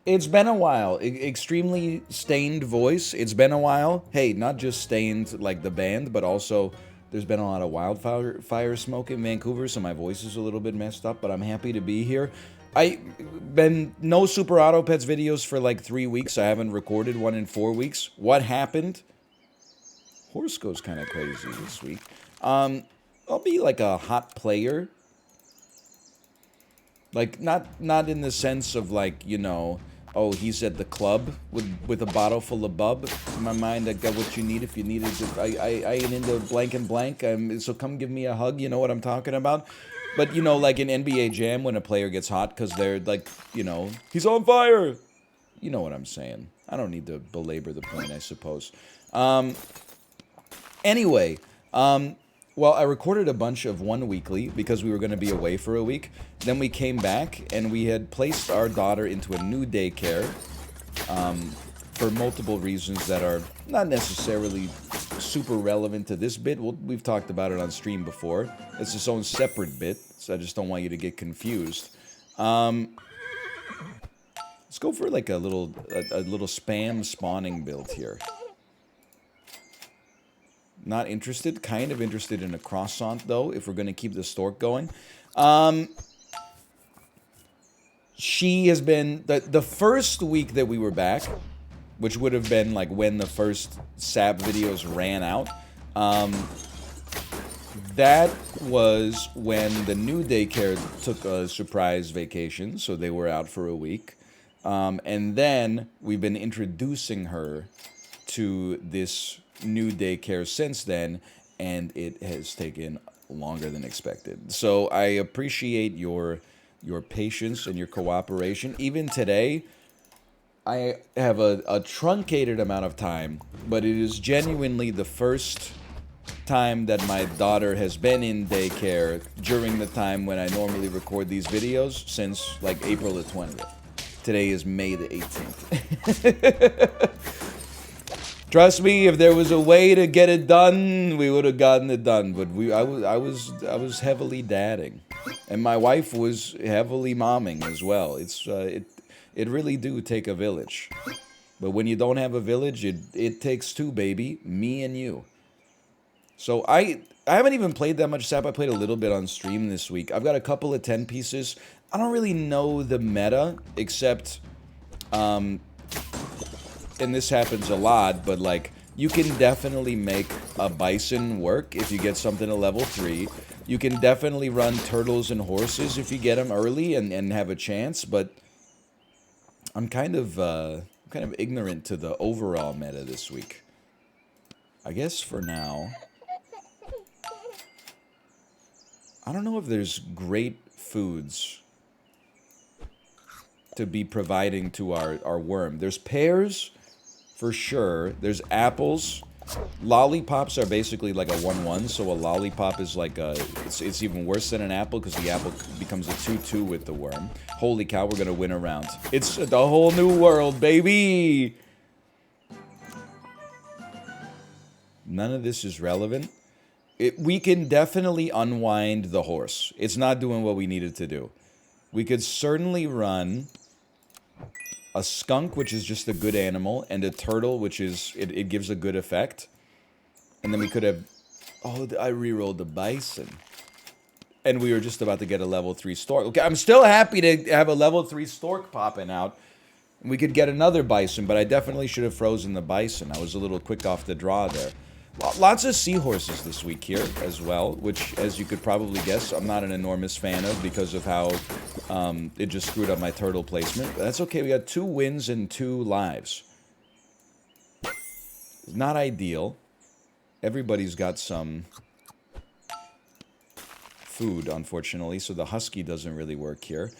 It's been a while. Extremely stained voice. It's been a while. Hey, not just stained like the band, but also there's been a lot of wildfire smoke in Vancouver, so my voice is a little bit messed up, but I'm happy to be here. I been no Super Auto Pets videos for like 3 weeks. I haven't recorded one in 4 weeks. What happened? Horse goes kind of crazy this week. I'll be like a hot player. Like not in the sense of like, you know, oh, he's at the club with a bottle full of bub. In my mind, I got what you need if you need it. I ain't into blank and blank. So come give me a hug. You know what I'm talking about? But you know, like in NBA Jam, when a player gets hot because they're like, you know, he's on fire. You know what I'm saying? I don't need to belabor the point, I suppose. Anyway, well, I recorded a bunch of one weekly because we were going to be away for a week. Then we came back and we had placed our daughter into a new daycare for multiple reasons that are not necessarily super relevant to this bit. We've talked about it on stream before. It's its own separate bit, so I just don't want you to get confused. Let's go for like a little spam spawning build here. Not interested. Kind of interested in a croissant, though, if we're going to keep the stork going. She has been... The first week that we were back, which would have been like when the first SAP videos ran out, that was when the new daycare took a surprise vacation, so they were out for a week. And then we've been introducing her to this new daycare since then, and it has taken longer than expected. So I appreciate your patience and your cooperation. Even today, I have a truncated amount of time, but it is genuinely the first time that my daughter has been in daycare during the time when I normally record these videos since like April the 20th. Today is May the 18th. Trust me, if there was a way to get it done, we would have gotten it done. But I was heavily dadding, and my wife was heavily momming as well. It really do take a village, but when you don't have a village, it takes two, baby, me and you. So I haven't even played that much SAP. I played a little bit on stream this week. I've got a couple of 10 pieces. I don't really know the meta except. And this happens a lot, but like, you can definitely make a bison work if you get something to level 3. You can definitely run turtles and horses if you get them early and have a chance, but I'm kind of ignorant to the overall meta this week. I guess for now, I don't know if there's great foods to be providing to our worm. There's pears, for sure. There's apples. Lollipops are basically like a 1-1, so a lollipop is like a... It's even worse than an apple, because the apple becomes a 2-2 with the worm. Holy cow, we're gonna win a round. It's the whole new world, baby! None of this is relevant. We can definitely unwind the horse. It's not doing what we needed to do. We could certainly run a skunk, which is just a good animal, and a turtle, which is, it gives a good effect. And then we could have, oh, I rerolled the bison. And we were just about to get a level 3 stork. Okay, I'm still happy to have a level 3 stork popping out. We could get another bison, but I definitely should have frozen the bison. I was a little quick off the draw there. Lots of seahorses this week here as well, which, as you could probably guess, I'm not an enormous fan of because of how it just screwed up my turtle placement. But that's okay, we got 2 wins and 2 lives. Not ideal. Everybody's got some food, unfortunately, so the husky doesn't really work here.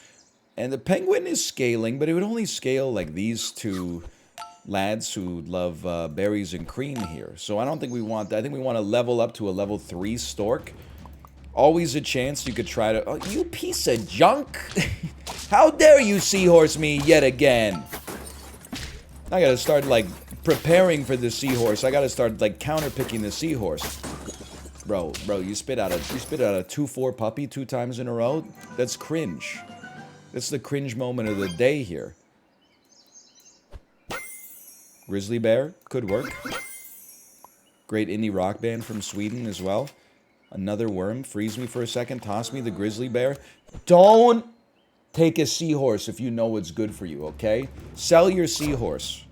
And the penguin is scaling, but it would only scale like these 2 lads who love berries and cream here. So I don't think we want that. I think we want to level up to a level 3 stork. Always a chance you could try to... Oh, you piece of junk! How dare you seahorse me yet again? I gotta start, like, preparing for the seahorse. I gotta start, like, counterpicking the seahorse. Bro, you spit out a 2-4 puppy 2 times in a row? That's cringe. That's the cringe moment of the day here. Grizzly Bear could work. Great indie rock band from Sweden as well. Another worm. Freeze me for a second. Toss me the Grizzly Bear. Don't take a seahorse if you know it's good for you, okay? Sell your seahorse.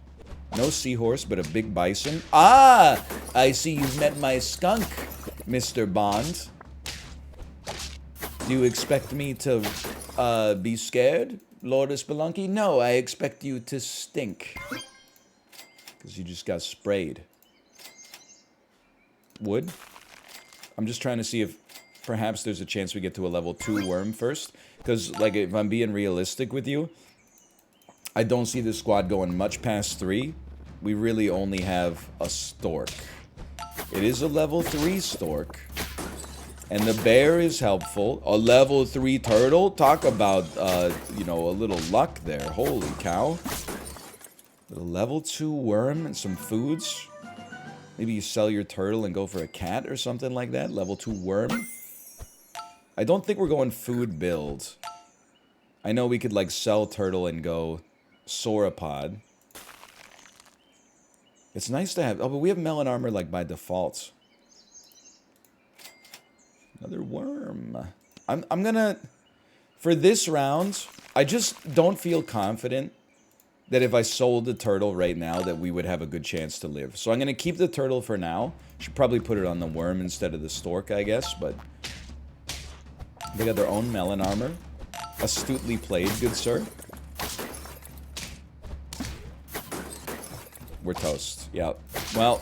No seahorse, but a big bison. Ah! I see you've met my skunk, Mr. Bond. Do you expect me to be scared, Lourdes Spelunky? No, I expect you to stink. Because you just got sprayed. Wood? I'm just trying to see if perhaps there's a chance we get to a level 2 worm first. Because, like, if I'm being realistic with you, I don't see this squad going much past 3. We really only have a stork. It is a level 3 stork. And the bear is helpful. A level 3 turtle? Talk about, you know, a little luck there. Holy cow. A level 2 worm and some foods. Maybe you sell your turtle and go for a cat or something like that. Level 2 worm. I don't think we're going food build. I know we could, like, sell turtle and go sauropod. It's nice to have... Oh, but we have melon armor, like, by default. Another worm. I'm gonna... For this round, I just don't feel confident that if I sold the turtle right now that we would have a good chance to live. So I'm gonna keep the turtle for now. Should probably put it on the worm instead of the stork, I guess, but... They got their own melon armor. Astutely played, good sir. We're toast. Yeah. Well,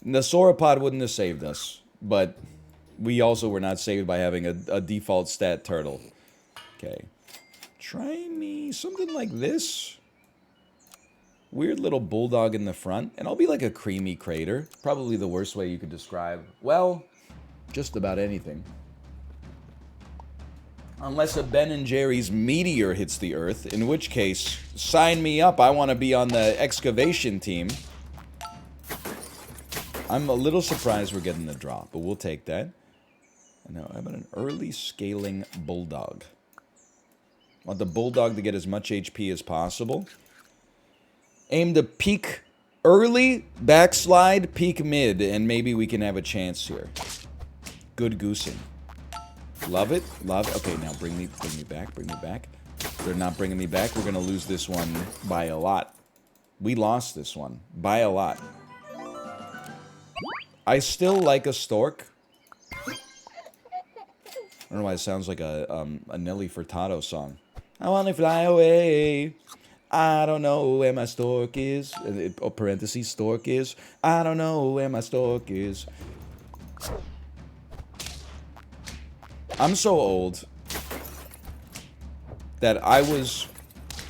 the sauropod wouldn't have saved us, but we also were not saved by having a default stat turtle. Okay. Try me something like this. Weird little bulldog in the front, and I'll be like a creamy crater. Probably the worst way you could describe, well, just about anything. Unless a Ben & Jerry's meteor hits the Earth, in which case, sign me up. I want to be on the excavation team. I'm a little surprised we're getting the drop, but we'll take that. And now, how about an early scaling bulldog? I want the bulldog to get as much HP as possible. Aim to peak early, backslide, peak mid, and maybe we can have a chance here. Good goosing. Love it, love it. Okay, now bring me back, bring me back. They're not bringing me back. We're gonna lose this one by a lot. We lost this one by a lot. I still like a stork. I don't know why it sounds like a Nelly Furtado song. I wanna fly away. I don't know where my stork is. Parentheses, stork is. I don't know where my stork is. I'm so old that I was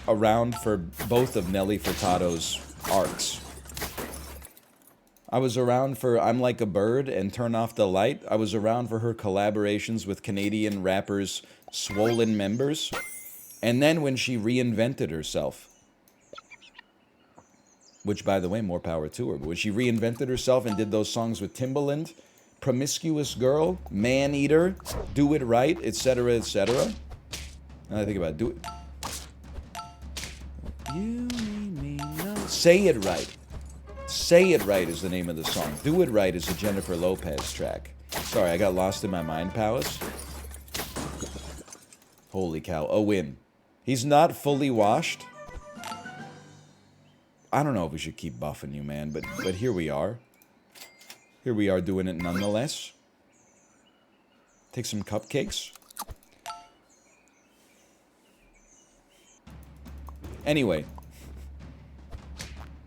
around for both of Nelly Furtado's arcs. I was around for I'm Like a Bird and Turn Off the Light. I was around for her collaborations with Canadian rappers Swollen Members. And then when she reinvented herself, which, by the way, more power to her, but when she reinvented herself and did those songs with Timbaland, Promiscuous Girl, Man Eater, Do It Right, etc., etc. Now I think about it, do it. You need me no. Say It Right. Say It Right is the name of the song. Do It Right is a Jennifer Lopez track. Sorry, I got lost in my mind palace. Holy cow, a win. He's not fully washed. I don't know if we should keep buffing you, man, but here we are. Here we are doing it nonetheless. Take some cupcakes. Anyway.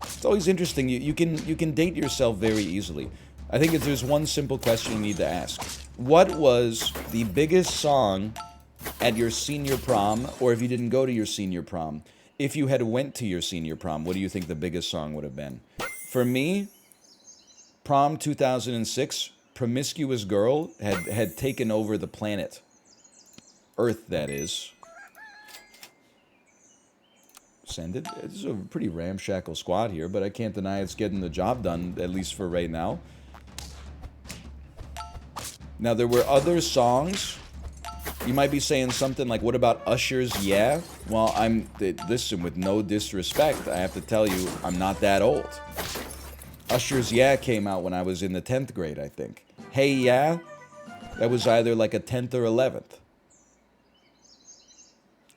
It's always interesting. You can date yourself very easily. I think if there's one simple question you need to ask. What was the biggest song at your senior prom, or if you didn't go to your senior prom? If you had went to your senior prom, what do you think the biggest song would have been? For me, Prom 2006, Promiscuous Girl had taken over the planet. Earth, that is. Send it. It's a pretty ramshackle squad here, but I can't deny it's getting the job done, at least for right now. Now, there were other songs You might be saying something like, what about ushers? Yeah? Well, listen, with no disrespect, I have to tell you, I'm not that old. Ushers Yeah came out when I was in the 10th grade, I think. Hey Yeah? That was either like a 10th or 11th.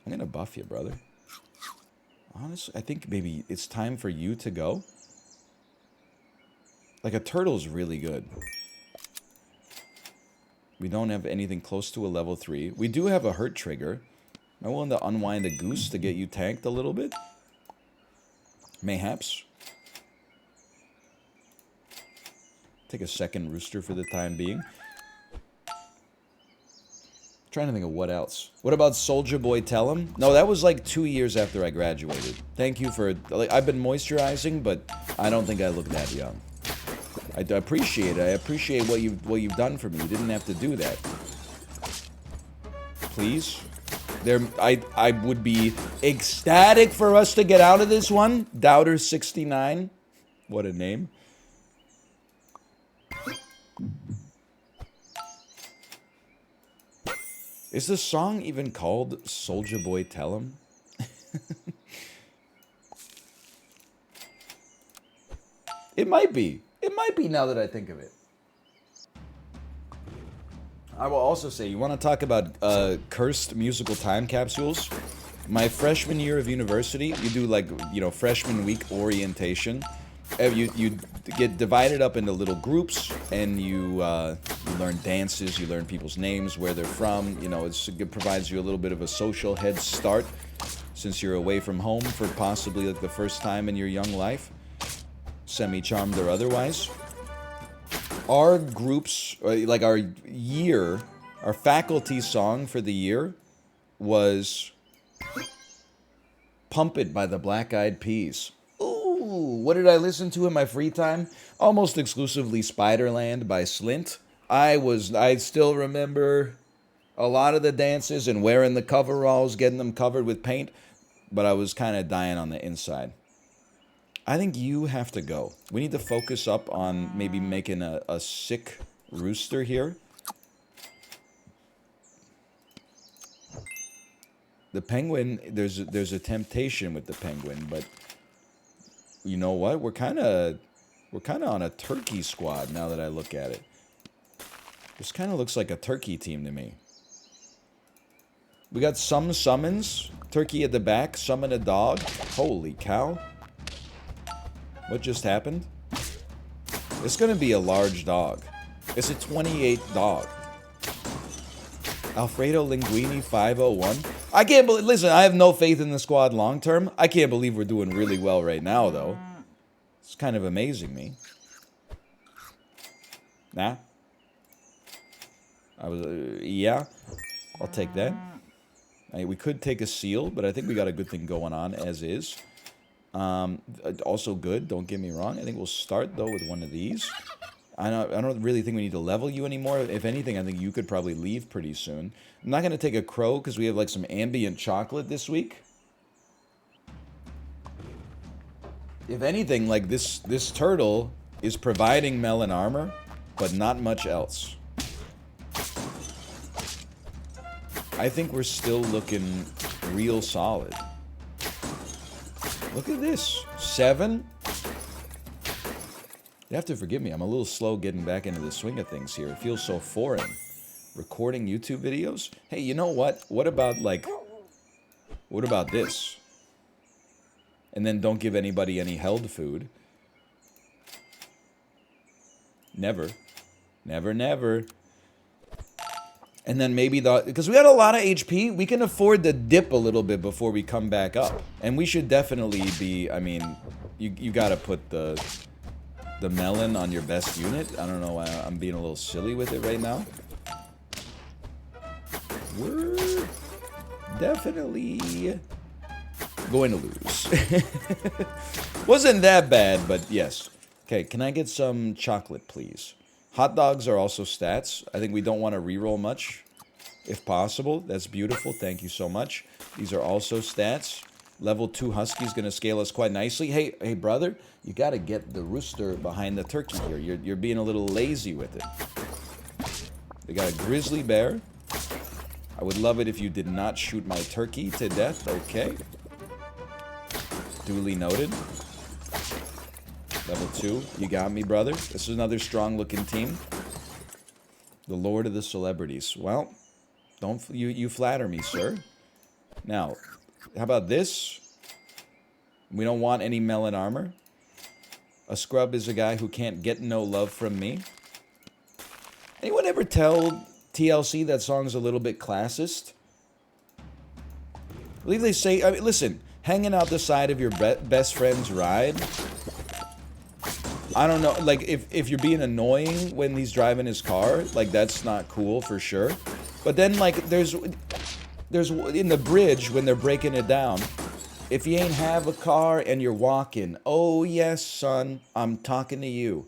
I'm gonna buff you, brother. Honestly, I think maybe it's time for you to go. Like, a turtle's really good. We don't have anything close to a level 3. We do have a hurt trigger. Am I willing to unwind a goose to get you tanked a little bit? Mayhaps. Take a second rooster for the time being. Trying to think of what else. What about Soulja Boy Tell 'Em? No, that was like 2 years after I graduated. Thank you for... Like, I've been moisturizing, but I don't think I look that young. I appreciate it. I appreciate what you've done for me. You didn't have to do that. Please? I would be ecstatic for us to get out of this one. Doubter69. What a name. Is the song even called Soulja Boy Tell 'Em? It might be. It might be now that I think of it. I will also say, you want to talk about cursed musical time capsules? My freshman year of university, you do like, you know, freshman week orientation. You get divided up into little groups, and you learn dances, you learn people's names, where they're from. You know, it provides you a little bit of a social head start since you're away from home for possibly like the first time in your young life. Semi-charmed or otherwise. Our groups, like our faculty song for the year was Pump It by the Black Eyed Peas. Ooh, what did I listen to in my free time? Almost exclusively Spiderland by Slint. I still remember a lot of the dances and wearing the coveralls, getting them covered with paint, but I was kind of dying on the inside. I think you have to go. We need to focus up on maybe making a sick rooster here. The penguin, there's a temptation with the penguin, but you know what? We're kind of on a turkey squad now that I look at it. This kind of looks like a turkey team to me. We got some summons. Turkey at the back, summon a dog. Holy cow. What just happened? It's gonna be a large dog. It's a 28 dog. Alfredo Linguini 501. I can't believe... Listen, I have no faith in the squad long term. I can't believe we're doing really well right now, though. It's kind of amazing me. Nah. Yeah. I'll take that. We could take a seal, but I think we got a good thing going on as is. Also good, don't get me wrong. I think we'll start, though, with one of these. I don't really think we need to level you anymore. If anything, I think you could probably leave pretty soon. I'm not going to take a crow because we have, like, some ambient chocolate this week. If anything, like, this turtle is providing melon armor, but not much else. I think we're still looking real solid. Look at this. 7? You have to forgive me. I'm a little slow getting back into the swing of things here. It feels so foreign. Recording YouTube videos? Hey, you know what? What about, like... What about this? And then don't give anybody any held food. Never. Never, never. And then maybe because we got a lot of HP, we can afford to dip a little bit before we come back up. And we should definitely be, I mean, you gotta put the melon on your best unit. I don't know why I'm being a little silly with it right now. We're definitely going to lose. Wasn't that bad, but yes. Okay, can I get some chocolate, please? Hot dogs are also stats. I think we don't want to reroll much, if possible. That's beautiful. Thank you so much. These are also stats. Level 2 Husky's going to scale us quite nicely. Hey, brother, you got to get the rooster behind the turkey here. You're being a little lazy with it. They got a grizzly bear. I would love it if you did not shoot my turkey to death. Okay. Duly noted. Level 2. You got me, brother. This is another strong-looking team. The Lord of the Celebrities. Well, don't you flatter me, sir. Now, how about this? We don't want any melon armor. A scrub is a guy who can't get no love from me. Anyone ever tell TLC that song's a little bit classist? I believe they say, I mean, listen, hanging out the side of your best friend's ride. I don't know, like, if you're being annoying when he's driving his car, like, that's not cool for sure. But then, like, there's in the bridge when they're breaking it down, if you ain't have a car and you're walking, oh yes, son, I'm talking to you.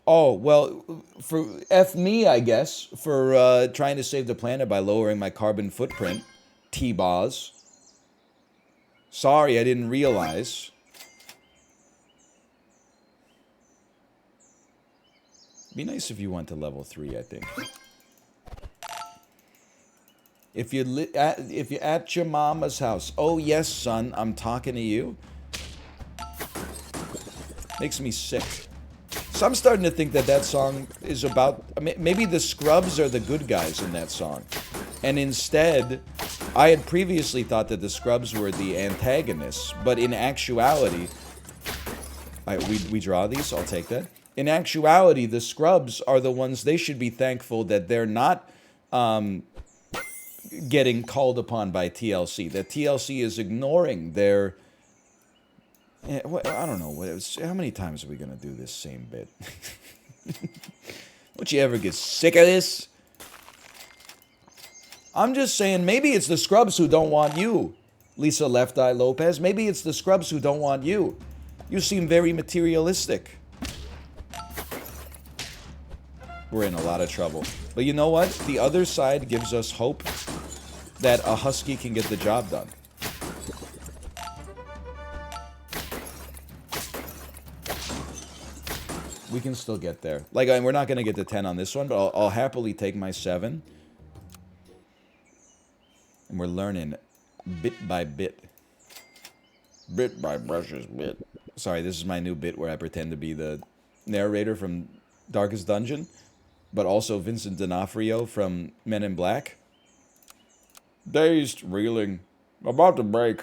Oh, well, for F me, I guess, for trying to save the planet by lowering my carbon footprint. T-Boz. Sorry, I didn't realize. Be nice if you went to level 3, I think. If you're at your mama's house, oh yes, son, I'm talking to you. Makes me sick. So I'm starting to think that that song is about, maybe the Scrubs are the good guys in that song. And instead, I had previously thought that the Scrubs were the antagonists, but in actuality, we draw these, I'll take that. In actuality, the Scrubs are the ones, they should be thankful that they're not getting called upon by TLC. That TLC is ignoring their... I don't know. How many times are we going to do this same bit? Don't you ever get sick of this? I'm just saying, maybe it's the Scrubs who don't want you, Lisa Left Eye Lopez. Maybe it's the Scrubs who don't want you. You seem very materialistic. We're in a lot of trouble. But you know what? The other side gives us hope that a husky can get the job done. We can still get there. Like, we're not going to get to 10 on this one, but I'll happily take my 7. And we're learning bit by bit. Bit by precious bit. Sorry, this is my new bit where I pretend to be the narrator from Darkest Dungeon, but also Vincent D'Onofrio from Men in Black. Dazed, reeling, about to break,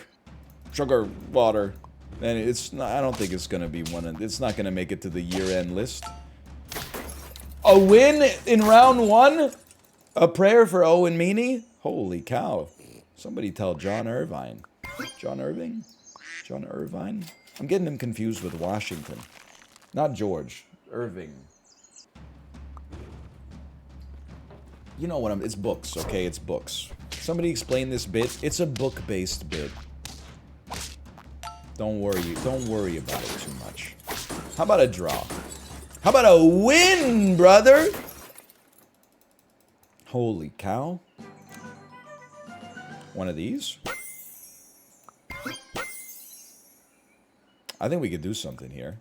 sugar, water. And it's not, I don't think it's going to be it's not going to make it to the year-end list. A win in round 1? A prayer for Owen Meany? Holy cow. Somebody tell John Irvine. John Irving? John Irvine? I'm getting him confused with Washington. Not George. Irving. You know what it's books, okay? It's books. Somebody explain this bit. It's a book-based bit. Don't worry about it too much. How about a draw? How about a win, brother? Holy cow. One of these? I think we could do something here.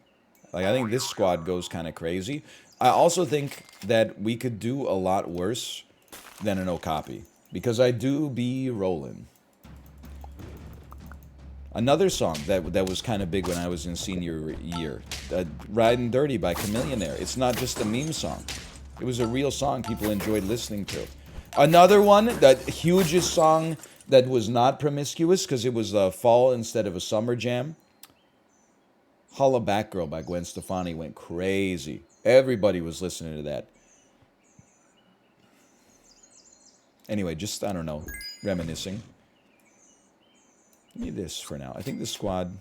Like, I think this squad goes kind of crazy. I also think that we could do a lot worse than an Okapi. Because I do be rolling. Another song that was kind of big when I was in senior year. Riding Dirty by Chameleonaire. It's not just a meme song. It was a real song people enjoyed listening to. Another one, that hugest song that was not promiscuous because it was a fall instead of a summer jam. Holla Back Girl by Gwen Stefani went crazy. Everybody was listening to that. Anyway, just, I don't know, reminiscing. Give me this for now. I think this squad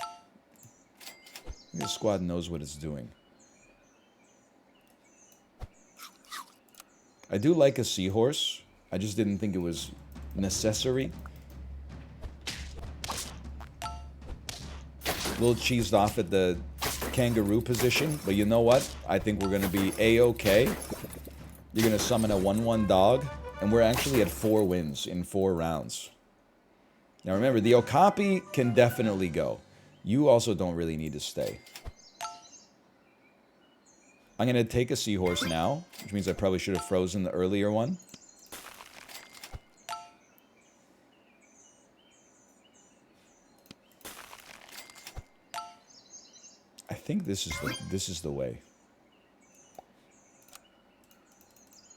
knows what it's doing. I do like a seahorse. I just didn't think it was necessary. A little cheesed off at the kangaroo position, but you know what? I think we're going to be A-okay. You're going to summon a 1-1 dog, and we're actually at 4 wins in 4 rounds. Now remember, the Okapi can definitely go. You also don't really need to stay. I'm going to take a seahorse now, which means I probably should have frozen the earlier one. think this is the way.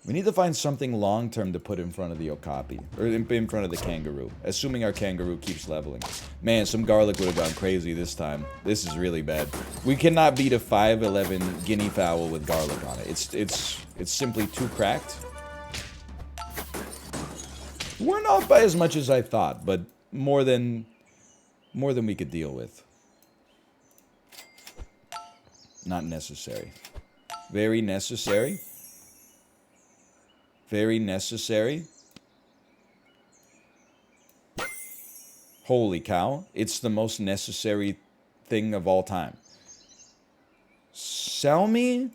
We need to find something long-term to put in front of the okapi. Or in front of the kangaroo. Assuming our kangaroo keeps leveling. Man, some garlic would have gone crazy this time. This is really bad. We cannot beat a 5'11" guinea fowl with garlic on it. It's simply too cracked. We're not by as much as I thought, but more than we could deal with. Not necessary. Very necessary. Very necessary. Holy cow. It's the most necessary thing of all time. Sell me.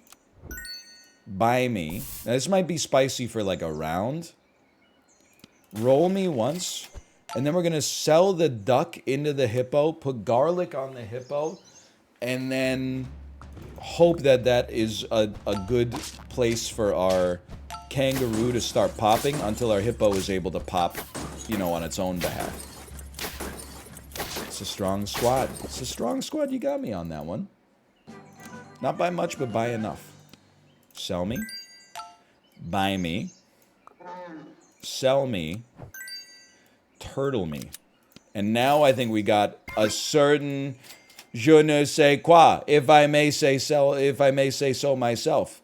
Buy me. Now, this might be spicy for like a round. Roll me once. And then we're going to sell the duck into the hippo. Put garlic on the hippo. And then hope that that is a good place for our kangaroo to start popping until our hippo is able to pop, you know, on its own behalf. It's a strong squad. It's a strong squad. You got me on that one. Not by much, but by enough. Sell me. Buy me. Sell me. Turtle me. And now I think we got a certain je ne sais quoi, if I may say so myself.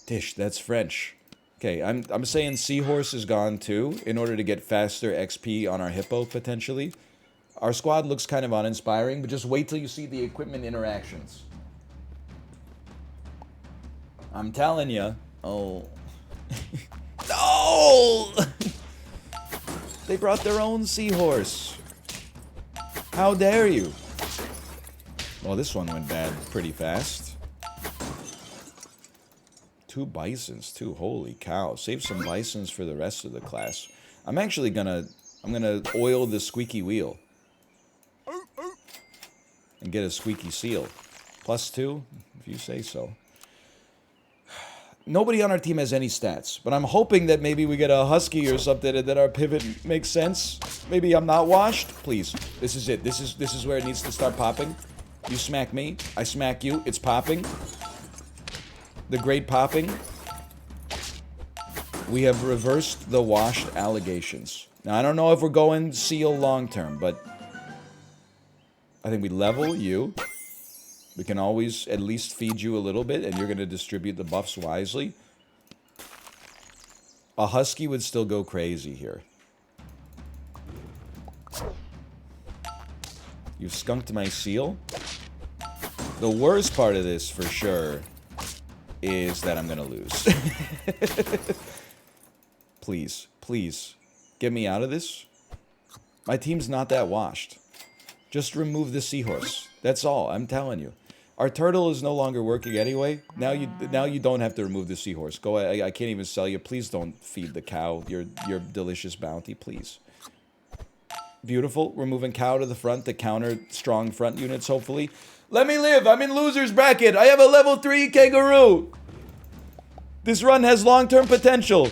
Dish, that's French. Okay, I'm saying seahorse is gone too, in order to get faster XP on our hippo, potentially. Our squad looks kind of uninspiring, but just wait till you see the equipment interactions. I'm telling you. Oh. No! They brought their own seahorse. How dare you? Well, this one went bad pretty fast. 2 bisons, too. Holy cow. Save some bisons for the rest of the class. I'm actually gonna oil the squeaky wheel. And get a squeaky seal. +2, if you say so. Nobody on our team has any stats, but I'm hoping that maybe we get a husky or something and that our pivot makes sense. Maybe I'm not washed. Please. This is it. This is where it needs to start popping. You smack me, I smack you. It's popping. The great popping. We have reversed the washed allegations. Now, I don't know if we're going seal long term, but I think we level you. We can always at least feed you a little bit, and you're going to distribute the buffs wisely. A husky would still go crazy here. You've skunked my seal. The worst part of this, for sure, is that I'm gonna lose. Please, please, get me out of this. My team's not that washed. Just remove the seahorse. That's all, I'm telling you. Our turtle is no longer working anyway. Now you don't have to remove the seahorse. Go, I can't even sell you. Please don't feed the cow your delicious bounty, please. Beautiful. We're moving cow to the front to counter strong front units, hopefully. Let me live. I'm in loser's bracket. I have a level 3 kangaroo. This run has long-term potential.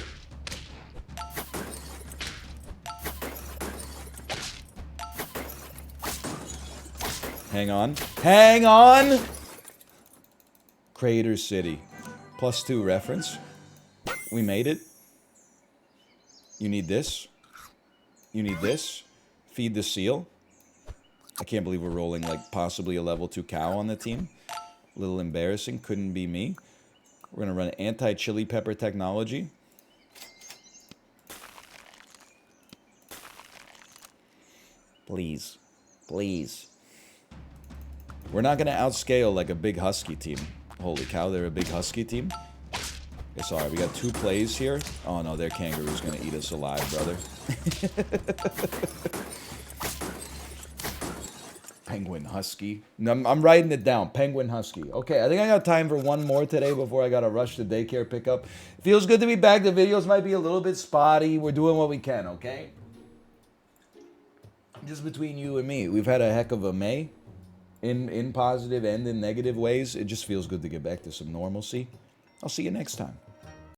Hang on. Hang on. Crater City. +2 reference. We made it. You need this. You need this. Feed the seal. I can't believe we're rolling, like, possibly a level 2 cow on the team. A little embarrassing. Couldn't be me. We're going to run anti-chili pepper technology. Please. Please. We're not going to outscale like a big husky team. Holy cow, they're a big husky team. Okay, sorry, we got 2 plays here. Oh no, their kangaroo's going to eat us alive, brother. Penguin husky. No, I'm writing it down. Penguin husky. Okay, I think I got time for one more today before I got to rush the daycare pickup. Feels good to be back. The videos might be a little bit spotty. We're doing what we can, okay? Just between you and me, we've had a heck of a May. In positive and in negative ways. It just feels good to get back to some normalcy. I'll see you next time.